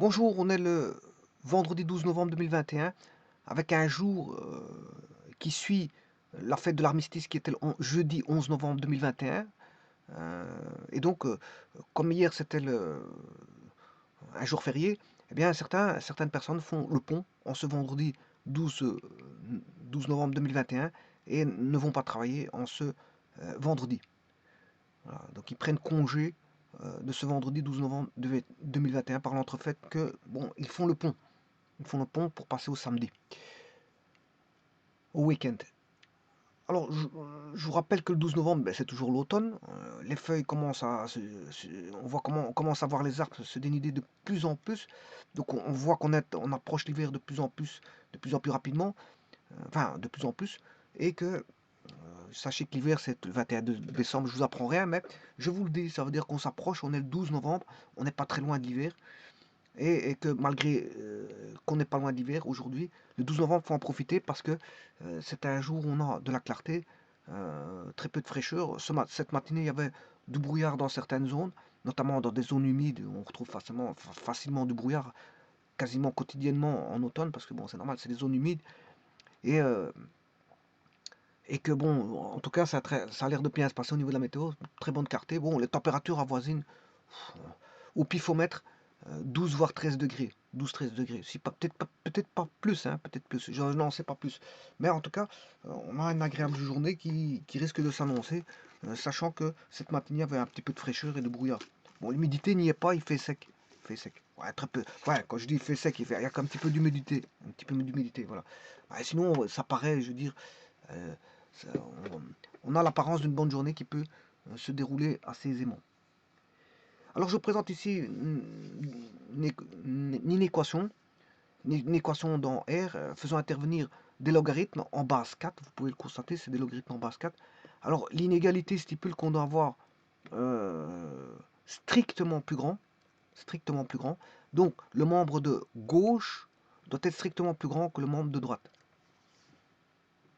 Bonjour, on est le vendredi 12 novembre 2021 avec un jour qui suit la fête de l'armistice qui était le jeudi 11 novembre 2021. Et donc, comme hier c'était un jour férié, eh bien certaines personnes font le pont en ce vendredi 12, 12 novembre 2021 et ne vont pas travailler en ce vendredi. Voilà, donc ils prennent congé de ce vendredi 12 novembre 2021 par l'entrefaite que, bon, ils font le pont. Ils font le pont pour passer au samedi, au week-end. Alors, je vous rappelle que le 12 novembre, ben, c'est toujours l'automne. Les feuilles commencent on voit comment on commence à voir les arbres se dénuder de plus en plus. Donc, on voit on approche l'hiver de plus en plus rapidement, enfin, de plus en plus, et que sachez que l'hiver, c'est le 21 décembre, je vous apprends rien, mais je vous le dis, ça veut dire qu'on s'approche, on est le 12 novembre, on n'est pas très loin de l'hiver. Et que malgré qu'on n'est pas loin d'hiver aujourd'hui, le 12 novembre, il faut en profiter parce que c'est un jour où on a de la clarté, très peu de fraîcheur. Cette matinée, il y avait du brouillard dans certaines zones, notamment dans des zones humides où on retrouve facilement du brouillard, quasiment quotidiennement en automne, parce que bon, c'est normal, c'est des zones humides. Et, euh, et que bon, en tout cas, ça a l'air de bien se passer au niveau de la météo, très bonne clarté. Bon, les températures avoisinent au pifomètre 12 voire 13 degrés. 12-13 degrés. Si pas, peut-être pas plus, hein, peut-être plus. Je n'en sais pas plus. Mais en tout cas, on a une agréable journée qui risque de s'annoncer, sachant que cette matinée avait un petit peu de fraîcheur et de brouillard. Bon, l'humidité n'y est pas, il fait sec. Il fait sec. Ouais, très peu. Ouais, quand je dis il fait sec, il y a qu'un petit peu d'humidité. Un petit peu d'humidité, voilà. Ouais, sinon, ça paraît, je veux dire, euh, ça- on a l'apparence d'une bonne journée qui peut se dérouler assez aisément. Alors je présente ici une équation dans R faisant intervenir des logarithmes en base 4. Vous pouvez le constater, c'est des logarithmes en base 4. Alors l'inégalité stipule qu'on doit avoir strictement plus grand, strictement plus grand. Donc le membre de gauche doit être strictement plus grand que le membre de droite.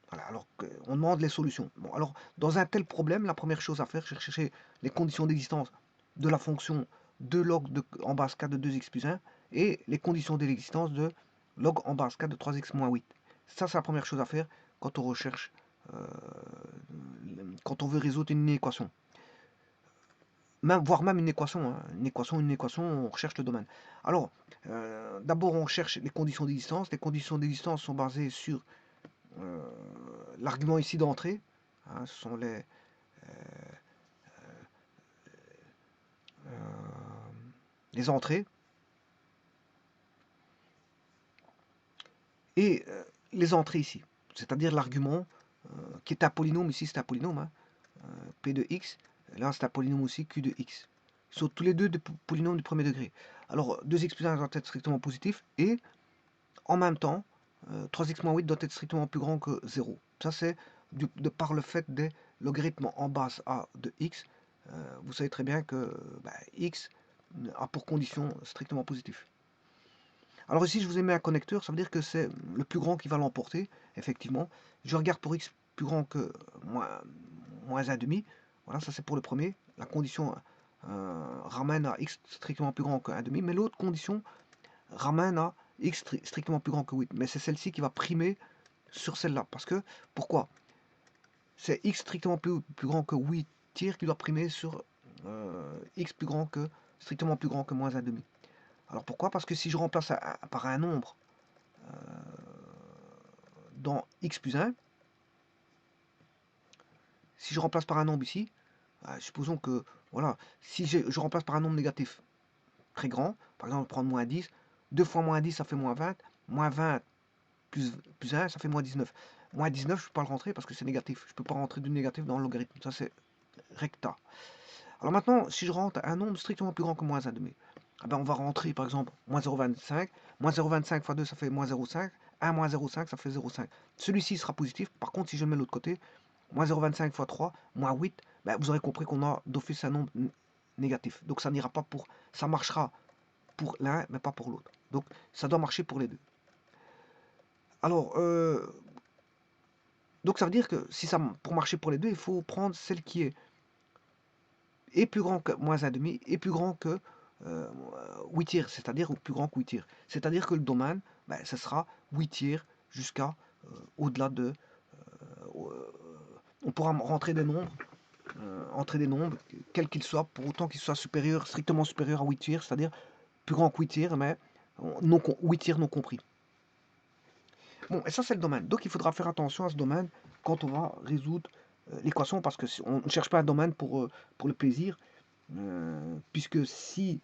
Voilà, alors on demande les solutions. Bon, alors dans un tel problème, la première chose à faire, c'est chercher les conditions d'existence de la fonction de en base 4 de 2x plus 1 et les conditions de l'existence de log en base 4 de 3x moins 8. Ça, c'est la première chose à faire quand on recherche, euh, quand on veut résoudre une équation. Voire même une équation, hein. Une équation, on recherche le domaine. Alors, d'abord, on cherche les conditions d'existence. Les conditions d'existence sont basées sur euh, l'argument ici d'entrée, hein, ce sont les entrées, et les entrées ici, c'est-à-dire l'argument qui est un polynôme, ici c'est un polynôme, hein, p de x, là c'est un polynôme aussi, q de x. Ils sont tous les deux des polynômes du premier degré. Alors 2x plus 1 doit être strictement positif, et en même temps, 3x moins 8 doit être strictement plus grand que 0. Ça c'est de par le fait des logarithmes en base a de x. Vous savez très bien que x a pour condition strictement positif. Alors ici, je vous ai mis un connecteur, ça veut dire que c'est le plus grand qui va l'emporter, effectivement. Je regarde pour x plus grand que moins 1,5. Voilà, ça c'est pour le premier. La condition ramène à x strictement plus grand que 1,5. Mais l'autre condition ramène à x strictement plus grand que 8. Mais c'est celle-ci qui va primer sur celle-là. Parce que, pourquoi? C'est x strictement plus grand que 8 tiers qui doit primer sur x strictement plus grand que moins 1,5. Alors pourquoi? Parce que si je remplace par un nombre dans x plus 1, si je remplace par un nombre ici, supposons que, voilà, si je remplace par un nombre négatif très grand, par exemple, prendre moins 10, 2 fois moins 10, ça fait moins 20 plus 1, ça fait moins 19. Moins 19, je ne peux pas le rentrer parce que c'est négatif. Je ne peux pas rentrer du négatif dans le logarithme. Ça, c'est recta. Alors maintenant, si je rentre un nombre strictement plus grand que moins 1,5, eh ben on va rentrer par exemple moins 0,25. Moins 0,25 fois 2, ça fait moins 0,5. 1 moins 0,5, ça fait 0,5. Celui-ci sera positif. Par contre, si je le mets de l'autre côté, moins 0,25 fois 3, moins 8, ben vous aurez compris qu'on a d'office un nombre négatif. Donc ça n'ira pas pour. Ça marchera pour l'un, mais pas pour l'autre. Donc ça doit marcher pour les deux. Alors, donc ça veut dire que si ça, pour marcher pour les deux, il faut prendre celle qui est plus grand que moins 1,5 et plus grand que 8 tiers, c'est-à-dire plus grand que 8 tiers. C'est-à-dire que le domaine, ben, ce sera 8 tiers jusqu'à au-delà de... on pourra rentrer des nombres, entrer des nombres, quels qu'ils soient, pour autant qu'ils soient supérieurs, strictement supérieurs à 8 tiers, c'est-à-dire plus grand que 8 tiers, mais 8 tiers non compris. Bon, et ça c'est le domaine. Donc il faudra faire attention à ce domaine quand on va résoudre l'équation, parce que on ne cherche pas un domaine pour le plaisir, puisque si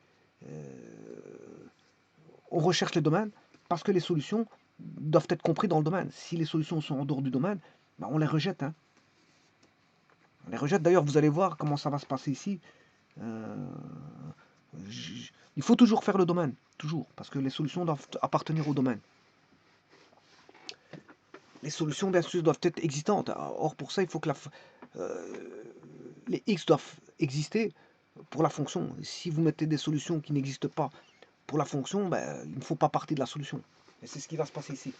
on recherche le domaine, parce que les solutions doivent être comprises dans le domaine. Si les solutions sont en dehors du domaine, ben on les rejette. Hein. On les rejette. D'ailleurs, vous allez voir comment ça va se passer ici. Il faut toujours faire le domaine, toujours, parce que les solutions doivent appartenir au domaine. Les solutions, bien sûr, doivent être existantes. Or, pour ça, il faut que les x doivent exister pour la fonction. Si vous mettez des solutions qui n'existent pas pour la fonction, ben, il ne faut pas partir de la solution. Et c'est ce qui va se passer ici.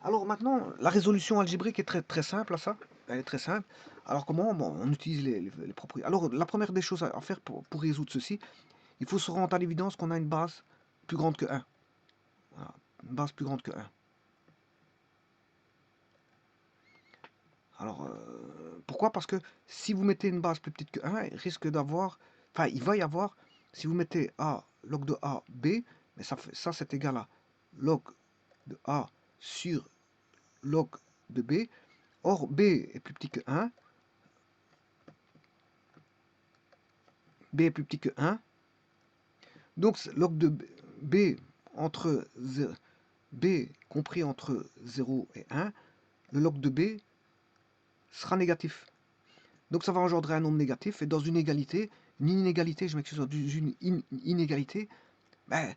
Alors maintenant, la résolution algébrique est très, très simple à ça. Elle est très simple. Alors comment? Bon, on utilise les propriétés. Alors la première des choses à faire pour résoudre ceci, il faut se rendre à l'évidence qu'on a une base plus grande que 1. Voilà, une base plus grande que 1. Alors, pourquoi? Parce que si vous mettez une base plus petite que 1, il risque d'avoir... Enfin, il va y avoir... Si vous mettez A, log de A, B, mais ça c'est égal à log de A sur log de B. Or, B est plus petit que 1. B est plus petit que 1. Donc, log de B entre B compris entre 0 et 1, le log de B sera négatif. Donc ça va engendrer un nombre négatif, et dans une égalité, une inégalité, je m'excuse, dans une inégalité, ben,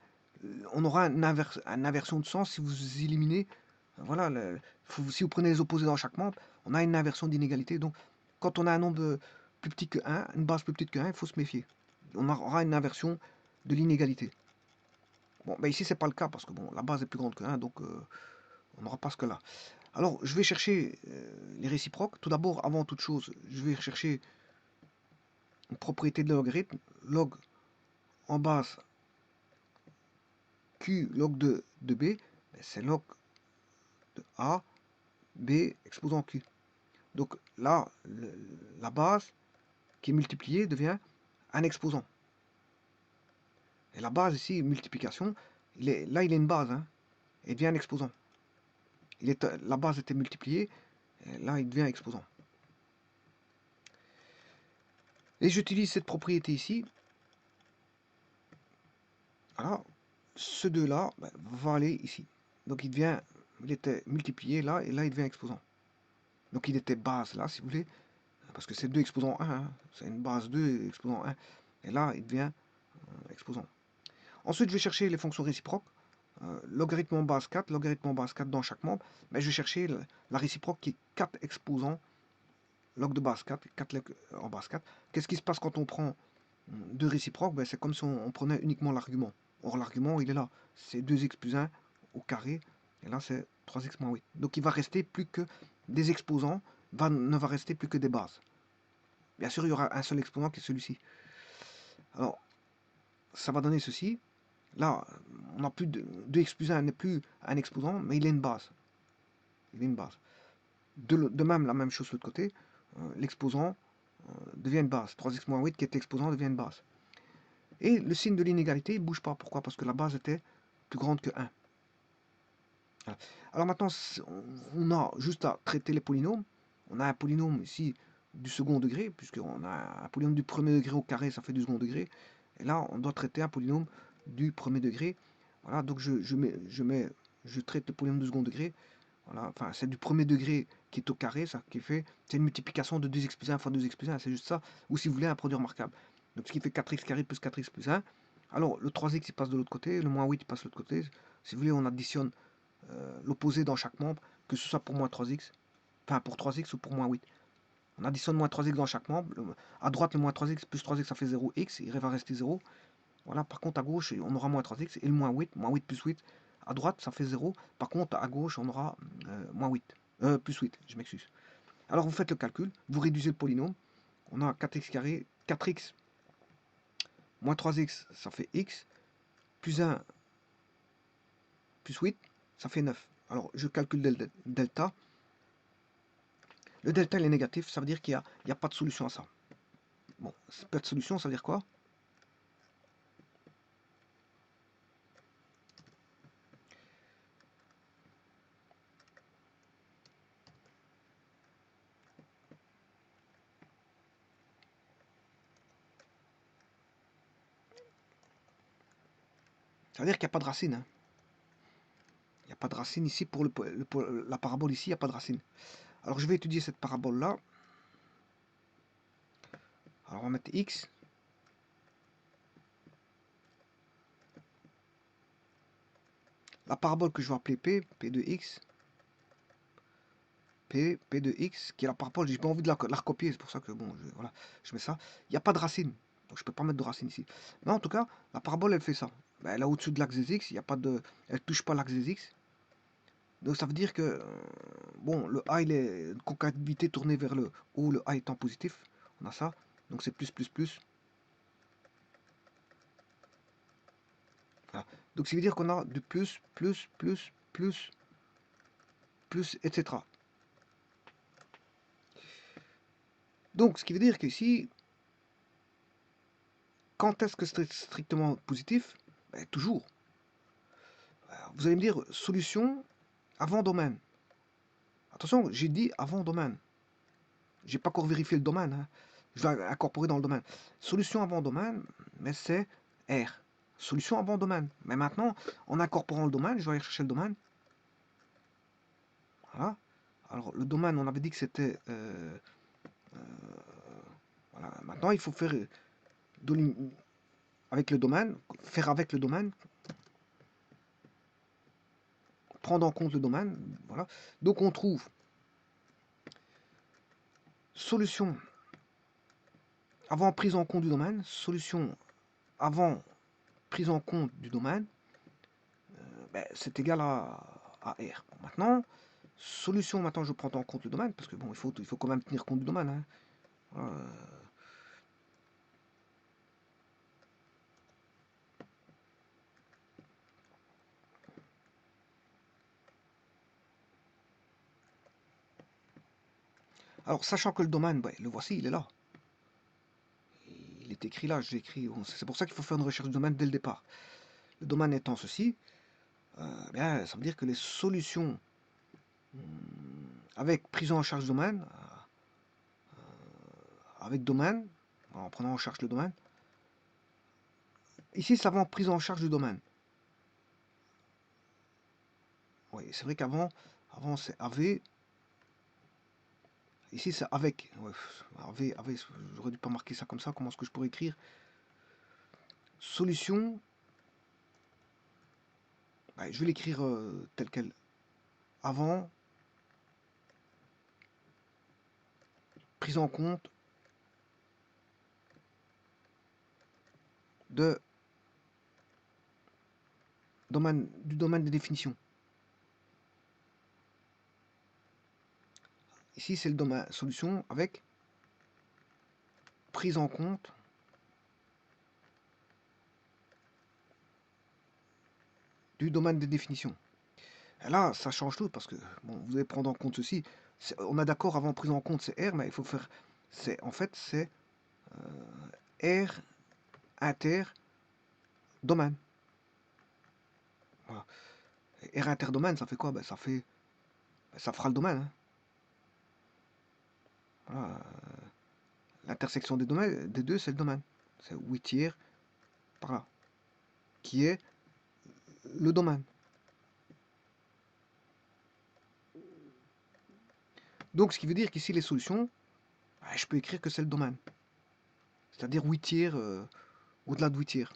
on aura une inversion de sens si vous éliminez, voilà, si vous prenez les opposés dans chaque membre, on a une inversion d'inégalité. Donc quand on a un nombre plus petit que 1, une base plus petite que 1, il faut se méfier. On aura une inversion de l'inégalité. Bon, ben ici c'est pas le cas, parce que bon, la base est plus grande que 1, donc on n'aura pas ce cas-là. Alors, je vais chercher les réciproques. Tout d'abord, avant toute chose, je vais chercher une propriété de logarithme. Log en base Q log de B, c'est log de A, B exposant Q. Donc là, la base qui est multipliée devient un exposant. Et la base ici, multiplication, là il est une base, hein, et devient un exposant. La base était multipliée, et là il devient exposant. Et j'utilise cette propriété ici. Voilà, ce 2-là va aller ici. Donc il était multiplié là, et là il devient exposant. Donc il était base là, si vous voulez, parce que c'est 2 exposant 1, hein, c'est une base 2 exposant 1. Et là il devient exposant. Ensuite je vais chercher les fonctions réciproques. Logarithme en base 4, logarithme en base 4 dans chaque membre. Mais je vais chercher la réciproque qui est 4 exposants, log de base 4, 4 en base 4. Qu'est-ce qui se passe quand on prend deux réciproques? Ben, c'est comme si on prenait uniquement l'argument. Or, l'argument, il est là. C'est 2x plus 1 au carré. Et là, c'est 3x moins 8. Donc, il va rester plus que des exposants. Ne va rester plus que des bases. Bien sûr, il y aura un seul exposant qui est celui-ci. Alors, ça va donner ceci. Là, on n'a plus 2x plus 1 n'est plus un exposant, mais il est une base. Il est une base. De même, la même chose de l'autre côté. L'exposant devient une base. 3x moins 8 qui est exposant devient une base. Et le signe de l'inégalité ne bouge pas. Pourquoi? Parce que la base était plus grande que 1. Voilà. Alors maintenant, on a juste à traiter les polynômes. On a un polynôme ici du second degré, puisqu'on a un polynôme du premier degré au carré, ça fait du second degré. Et là, on doit traiter un polynôme du premier degré. Voilà, donc je traite le polynôme du second degré. Voilà, enfin, c'est du premier degré qui est au carré, ça qui fait, c'est une multiplication de 2x plus 1 fois 2x plus 1, c'est juste ça. Ou si vous voulez, un produit remarquable. Donc ce qui fait 4x carré plus 4x plus 1. Alors le 3x il passe de l'autre côté, le moins 8 il passe de l'autre côté. Si vous voulez, on additionne l'opposé dans chaque membre, que ce soit pour moins 3x, enfin pour 3x ou pour moins 8. On additionne moins 3x dans chaque membre. À droite, le moins 3x plus 3x ça fait 0x, il va rester 0. Voilà, par contre à gauche, on aura moins 3x et le moins 8 plus 8. À droite, ça fait 0. Par contre, à gauche, on aura moins 8. Plus 8, je m'excuse. Alors vous faites le calcul, vous réduisez le polynôme. On a 4x carré, 4x Moins 3x, ça fait x. Plus 1, plus 8, ça fait 9. Alors, je calcule delta. Le delta, il est négatif, ça veut dire qu'il n'y a pas de solution à ça. Bon, pas de solution, ça veut dire quoi? Ça veut dire qu'il n'y a pas de racine. Hein. Il n'y a pas de racine ici pour la parabole ici, il n'y a pas de racine. Alors je vais étudier cette parabole-là. Alors on va mettre x. La parabole que je vais appeler P de x. P de x, qui est la parabole, j'ai pas envie de la recopier, c'est pour ça que bon, voilà, je mets ça. Il n'y a pas de racine, donc je peux pas mettre de racine ici. Mais en tout cas, la parabole, elle fait ça. Ben, elle est au-dessus de l'axe des x, il y a pas de, elle touche pas l'axe des x. Donc ça veut dire que, bon, le A, il est une concavité tournée vers le haut, le A étant positif, on a ça, donc c'est plus, plus, plus. Voilà. Donc ça veut dire qu'on a du plus, plus, plus, plus, plus, etc. Donc ce qui veut dire qu'ici, quand est-ce que c'est strictement positif? Ben, toujours. Vous allez me dire, solution avant domaine. Attention, j'ai dit avant domaine. J'ai pas encore vérifié le domaine. Hein. Je vais incorporer dans le domaine. Solution avant domaine, mais c'est R. Solution avant domaine. Mais maintenant, en incorporant le domaine, je vais aller chercher le domaine. Voilà. Alors, le domaine, on avait dit que c'était... voilà. Maintenant, il faut faire avec le domaine, faire avec le domaine, prendre en compte le domaine. Voilà. Donc, on trouve solution avant prise en compte du domaine, solution avant prise en compte du domaine, ben, c'est égal à R. Bon, maintenant, solution, maintenant je prends en compte le domaine, parce que bon, il faut quand même tenir compte du domaine. Hein. Voilà. Alors, sachant que le domaine, ben, le voici, il est là. Il est écrit là, j'ai écrit. Bon, c'est pour ça qu'il faut faire une recherche du domaine dès le départ. Le domaine étant ceci, bien, ça veut dire que les solutions avec prise en charge du domaine, avec domaine, en prenant en charge le domaine, ici, ça va en prise en charge du domaine. Oui, c'est vrai qu'avant, c'est AV. Ici, c'est avec. Ouais, AV, j'aurais dû pas marquer ça comme ça. Comment est-ce que je pourrais écrire? Solution. Ouais, je vais l'écrire tel quel. Avant, prise en compte de du domaine des définitions. Ici, c'est le domaine solution avec prise en compte du domaine des définitions. Et là, ça change tout parce que bon, vous allez prendre en compte ceci. On a d'accord avant prise en compte, c'est R, mais il faut faire. En fait, c'est R inter domaine. Voilà. R interdomaine, ça fait quoi? Ben, ça fera le domaine. Hein. Voilà. L'intersection des domaines, des deux, c'est le domaine. C'est 8 tiers par là, qui est le domaine. Donc, ce qui veut dire qu'ici, les solutions, je peux écrire que c'est le domaine. C'est-à-dire 8 tiers, au-delà de 8 tiers.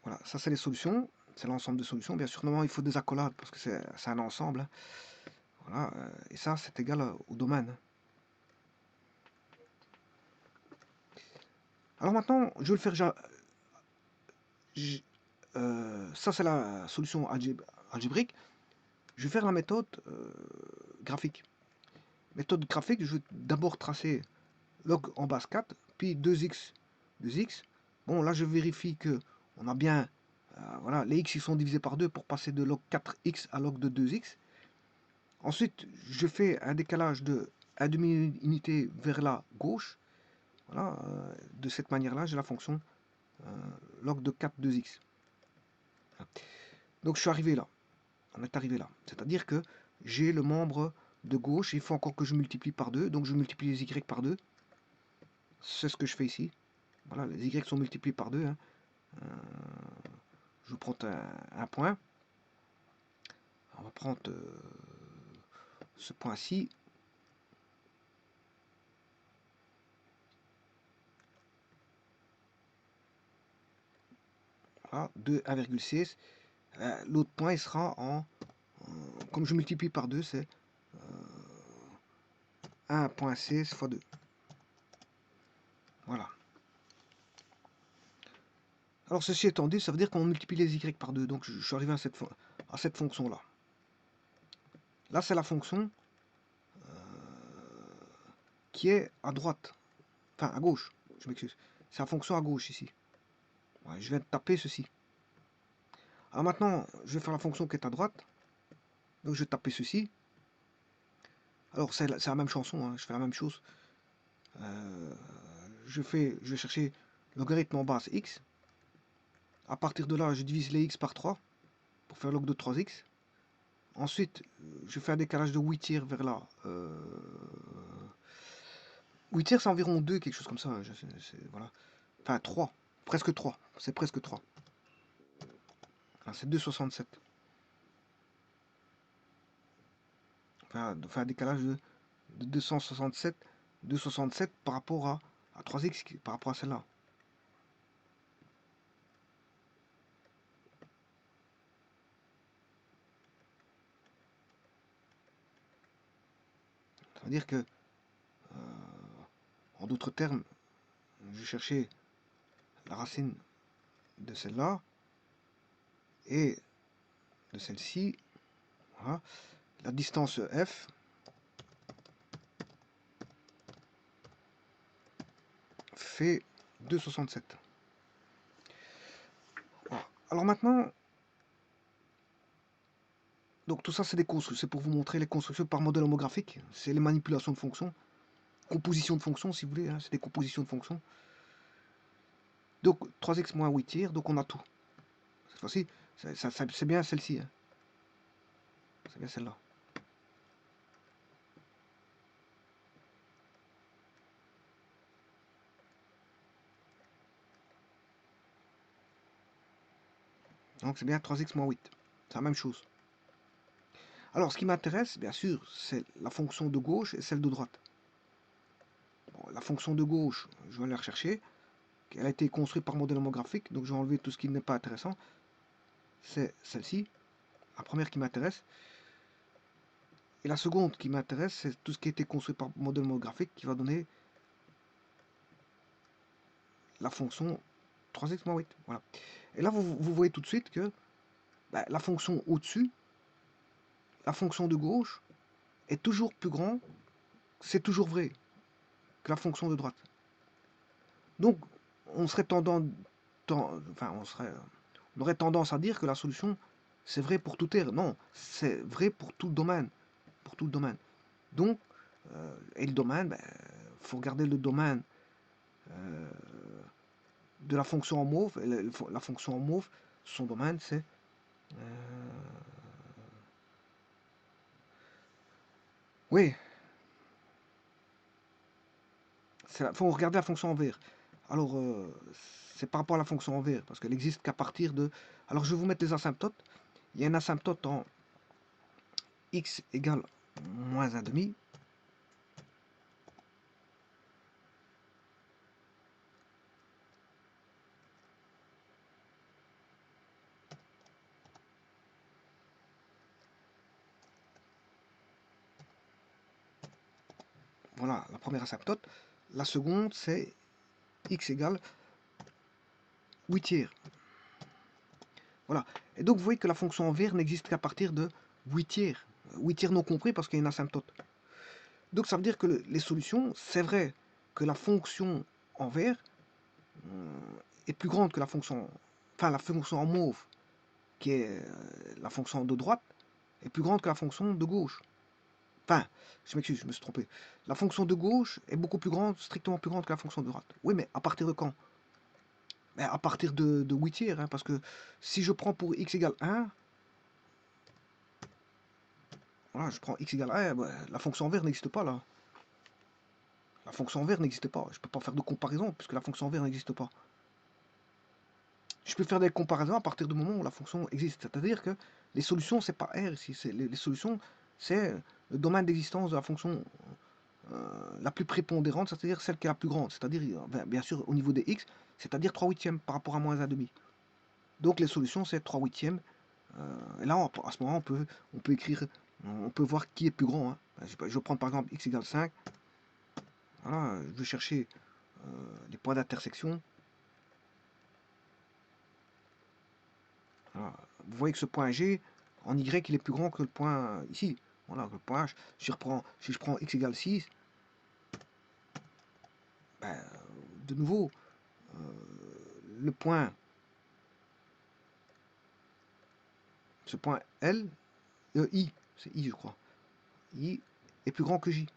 Voilà, ça c'est les solutions, c'est l'ensemble des solutions. Bien sûr, normalement, il faut des accolades parce que c'est un ensemble. Hein. Voilà, et ça, c'est égal au domaine. Alors maintenant, je vais le faire déjà. Ça, c'est la solution algébrique. Je vais faire la méthode graphique. Méthode graphique, je vais d'abord tracer log en base 4, puis 2x, 2x. Bon, là, je vérifie que on a bien, voilà, les x ils sont divisés par 2 pour passer de log 4x à log de 2x. Ensuite, je fais un décalage de 1 demi-unité vers la gauche. Voilà, de cette manière-là, j'ai la fonction log de 4 2x. Donc, je suis arrivé là. On est arrivé là. C'est-à-dire que j'ai le membre de gauche. Il faut encore que je multiplie par 2. Donc, je multiplie les y par 2. C'est ce que je fais ici. Voilà, les y sont multipliés par 2. Hein. Je prends un point. On va prendre ce point-ci. Voilà, 2, 1,6. L'autre point, il sera en... comme je multiplie par 2, c'est 1,6 fois 2. Voilà. Alors, ceci étant dit, ça veut dire qu'on multiplie les y par 2. Donc, je suis arrivé à cette fonction-là. Là, c'est la fonction qui est à droite. Enfin, à gauche. Je m'excuse. C'est la fonction à gauche ici. Ouais, je viens de taper ceci. Alors maintenant, je vais faire la fonction qui est à droite. Donc, je vais taper ceci. Alors, c'est la même chanson. Hein. Je fais la même chose. Je vais chercher logarithme en base x. À partir de là, je divise les x par 3 pour faire log de 3x. Ensuite, je fais un décalage de 8 tiers vers là. 8 tiers, c'est environ 2, quelque chose comme ça. Hein, voilà. Enfin, 3. Presque 3. C'est presque 3. C'est 2,67. Enfin, un décalage de 267 par rapport à 3x, par rapport à celle-là. Ça veut dire que, en d'autres termes, je cherchais la racine de celle-là et de celle-ci. Voilà. La distance f fait 2,67. Voilà. Alors maintenant, donc tout ça c'est des constructions, c'est pour vous montrer les constructions par modèle homographique, c'est les manipulations de fonctions, composition de fonctions si vous voulez, hein, c'est des compositions de fonctions. Donc 3x moins 8 tiers, donc on a tout. Cette fois-ci, c'est bien celle-ci. Hein. C'est bien celle-là. Donc c'est bien 3x moins 8. C'est la même chose. Alors ce qui m'intéresse, bien sûr, c'est la fonction de gauche et celle de droite. Bon, la fonction de gauche, je vais aller la rechercher. Elle a été construite par modèle homographique, donc je vais enlever tout ce qui n'est pas intéressant. C'est celle-ci, la première qui m'intéresse. Et la seconde qui m'intéresse, c'est tout ce qui a été construit par modèle homographique qui va donner la fonction 3x moins 8. Voilà. Et là, vous voyez tout de suite que la fonction au-dessus, la fonction de gauche, est toujours plus grande, c'est toujours vrai, que la fonction de droite. Donc, on aurait tendance à dire que la solution, c'est vrai pour tout R. Non, c'est vrai pour tout domaine. Pour tout le domaine. Donc, et le domaine, faut regarder le domaine de la fonction en mauve. La fonction en mauve, son domaine, c'est... oui, il faut regarder la fonction en vert. Alors, c'est par rapport à la fonction en vert, parce qu'elle existe qu'à partir de... Alors, je vais vous mettre les asymptotes. Il y a une asymptote en x égale moins 1,5. Voilà la première asymptote. La seconde, c'est x égale 8 tiers. Voilà. Et donc, vous voyez que la fonction en vert n'existe qu'à partir de 8 tiers. 8 tiers non compris parce qu'il y a une asymptote. Donc ça veut dire que les solutions, c'est vrai que la fonction en vert est plus grande que la fonction, enfin la fonction en mauve, qui est la fonction de droite, est plus grande que la fonction de gauche. Enfin, je m'excuse, je me suis trompé. La fonction de gauche est beaucoup plus grande, strictement plus grande que la fonction de droite. Oui, mais à partir de quand? Ben, à partir de 8 tiers, hein, parce que si je prends pour x égale 1, voilà, je prends x égale 1, ben, la fonction en vert n'existe pas là. La fonction en vert n'existe pas. Je ne peux pas faire de comparaison puisque la fonction en vert n'existe pas. Je peux faire des comparaisons à partir du moment où la fonction existe. C'est-à-dire que les solutions, c'est pas R ici. Les solutions, c'est le domaine d'existence de la fonction la plus prépondérante, c'est-à-dire celle qui est la plus grande. C'est-à-dire, bien sûr, au niveau des x, c'est-à-dire 3 huitièmes par rapport à moins 1,5. Donc les solutions, c'est 3 huitièmes. Et là, à ce moment, on peut écrire, on peut voir qui est plus grand. Hein. Je vais prendre par exemple x égale 5. Voilà, je vais chercher les points d'intersection. Voilà. Vous voyez que ce point G, en Y, il est plus grand que le point ici. Voilà, le point H. Si je prends x égale 6, ben, de nouveau, le point, ce point L, I, c'est I je crois, I est plus grand que J.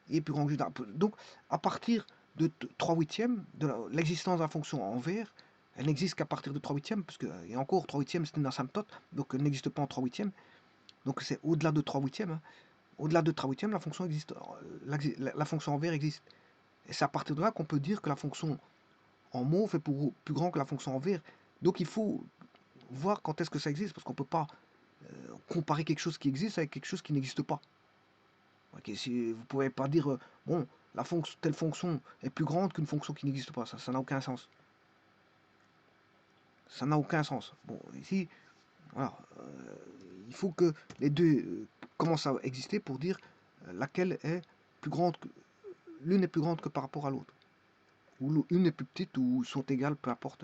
I est plus grand que J. Donc, à partir de 3 huitièmes, de l'existence de la fonction en vert, elle n'existe qu'à partir de 3 huitièmes, parce que, et encore, 3 huitièmes c'est une asymptote, donc elle n'existe pas en 3 huitièmes. Donc c'est au-delà de 3 huitièmes. Hein. Au-delà de 3 huitièmes, la fonction existe, la fonction en vert existe. Et c'est à partir de là qu'on peut dire que la fonction en mauve est plus grand que la fonction en vert. Donc il faut voir quand est-ce que ça existe, parce qu'on ne peut pas comparer quelque chose qui existe avec quelque chose qui n'existe pas. Okay, si vous ne pouvez pas dire, bon, telle fonction est plus grande qu'une fonction qui n'existe pas. Ça n'a aucun sens. Ça n'a aucun sens. Bon, ici, voilà, il faut que les deux commencent à exister pour dire laquelle est plus grande, l'une est plus grande que par rapport à l'autre. Ou une est plus petite ou sont égales, peu importe.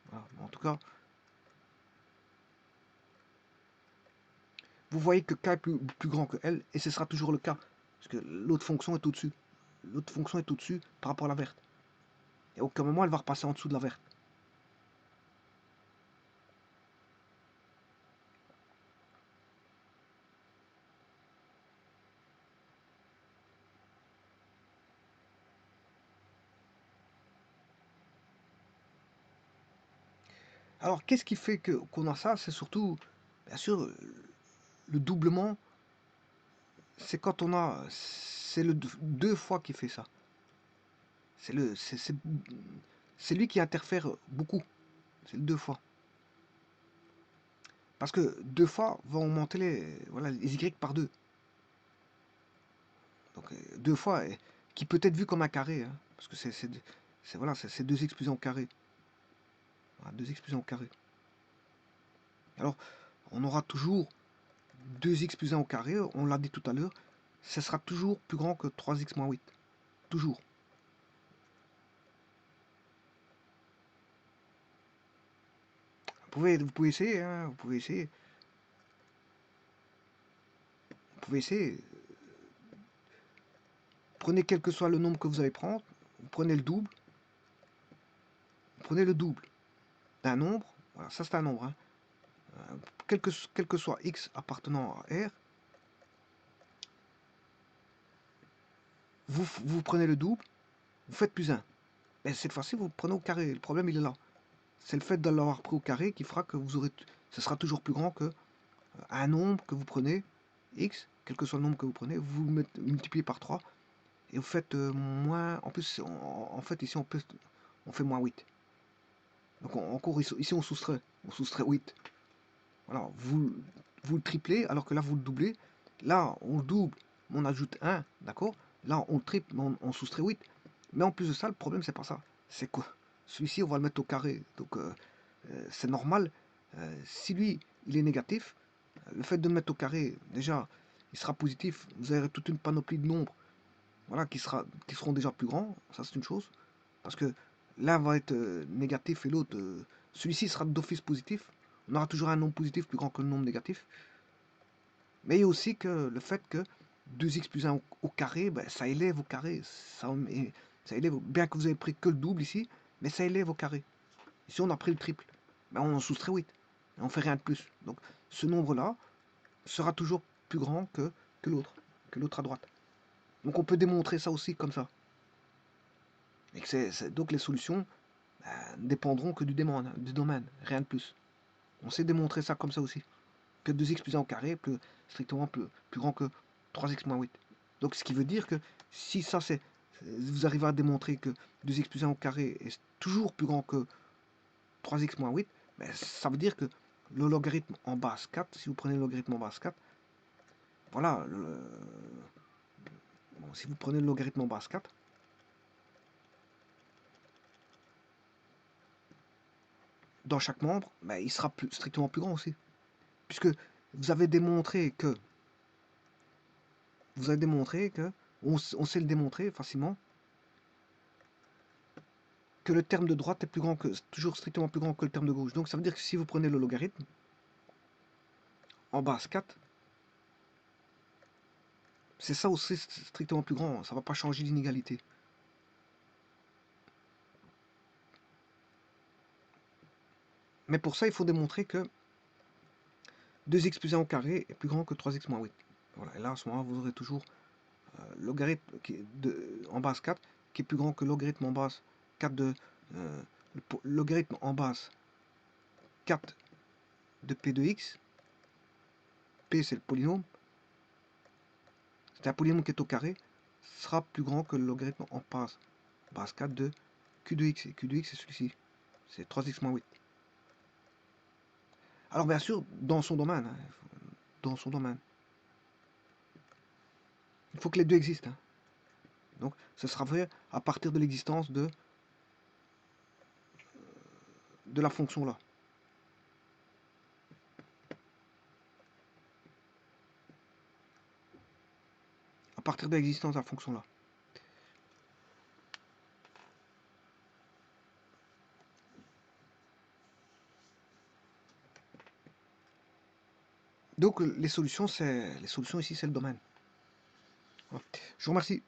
Voilà. En tout cas, vous voyez que K est plus grand que L, et ce sera toujours le cas, parce que l'autre fonction est au-dessus. L'autre fonction est au-dessus par rapport à la verte. Et à aucun moment elle va repasser en dessous de la verte. Alors qu'est-ce qui fait qu'on a ça? C'est surtout, bien sûr, le doublement, c'est quand on a, c'est le deux fois qui fait ça. C'est lui qui interfère beaucoup. C'est le deux fois. Parce que deux fois va augmenter voilà, les y par deux. Donc deux fois, qui peut être vu comme un carré. Hein, parce que voilà, c'est 2x plus 1 au carré. Voilà, 2x plus 1 au carré. Alors, on aura toujours 2x plus 1 au carré, on l'a dit tout à l'heure, ça sera toujours plus grand que 3x moins 8. Toujours. Vous pouvez essayer, hein, vous pouvez essayer. Vous pouvez essayer. Prenez quel que soit le nombre que vous allez prendre, vous prenez le double. Vous prenez le double d'un nombre, voilà, ça c'est un nombre, hein, quel que soit x appartenant à R, vous prenez le double, vous faites plus 1. Mais cette fois-ci, vous prenez au carré. Le problème, il est là. C'est le fait de l'avoir pris au carré qui fera que ce sera toujours plus grand que un nombre que vous prenez, x, quel que soit le nombre que vous prenez, vous multipliez par 3 et vous faites moins. En plus, en fait, ici, on fait moins 8. Donc, encore ici, on soustrait. On soustrait 8. Voilà, vous le triplez alors que là, vous le doublez. Là, on le double, on ajoute 1, d'accord. Là, on le triple, mais on soustrait 8. Mais en plus de ça, le problème, c'est pas ça. C'est quoi? Celui-ci, on va le mettre au carré. Donc, c'est normal. Si lui, il est négatif, le fait de le mettre au carré, déjà, il sera positif. Vous aurez toute une panoplie de nombres, voilà, qui seront déjà plus grands. Ça, c'est une chose. Parce que l'un va être négatif et l'autre, celui-ci sera d'office positif. On aura toujours un nombre positif plus grand que le nombre négatif. Mais il y a aussi que le fait que 2x plus 1 au carré, ben, ça élève au carré. Ça élève, bien que vous avez pris que le double ici, mais ça élève au carré. Ici, on a pris le triple. Ben, on en soustrait 8. Et on fait rien de plus. Donc, ce nombre-là sera toujours plus grand que l'autre à droite. Donc, on peut démontrer ça aussi comme ça. Et que donc, les solutions dépendront que du domaine, rien de plus. On sait démontrer ça comme ça aussi. Que 2x plus 1 au carré est strictement plus grand que 3x moins 8. Donc ce qui veut dire que si ça c'est vous arrivez à démontrer que 2x plus 1 au carré est toujours plus grand que 3x moins 8, ben, ça veut dire que le logarithme en base 4, si vous prenez le logarithme en base 4, voilà, bon, si vous prenez le logarithme en base 4, dans chaque membre, ben, il sera strictement plus grand aussi. Puisque vous avez démontré que on sait le démontrer facilement, que le terme de droite est toujours strictement plus grand que le terme de gauche. Donc ça veut dire que si vous prenez le logarithme en base 4, c'est ça aussi strictement plus grand. Ça ne va pas changer d'inégalité. Mais pour ça, il faut démontrer que 2x plus 1 au carré est plus grand que 3x moins 8. Voilà. Et là, à ce moment-là, vous aurez toujours logarithme en base 4 qui est plus grand que logarithme en base 4 logarithme en base 4 de p de x. P, c'est le polynôme. C'est un polynôme qui est au carré. Sera plus grand que le logarithme en base 4 de q de x. Et q de x, c'est celui-ci. C'est 3x moins 8. Alors bien sûr, dans son domaine. Dans son domaine. Il faut que les deux existent. Donc, ce sera vrai à partir de l'existence de la fonction là. À partir de l'existence de la fonction là. Donc les solutions ici c'est le domaine. Voilà. Je vous remercie.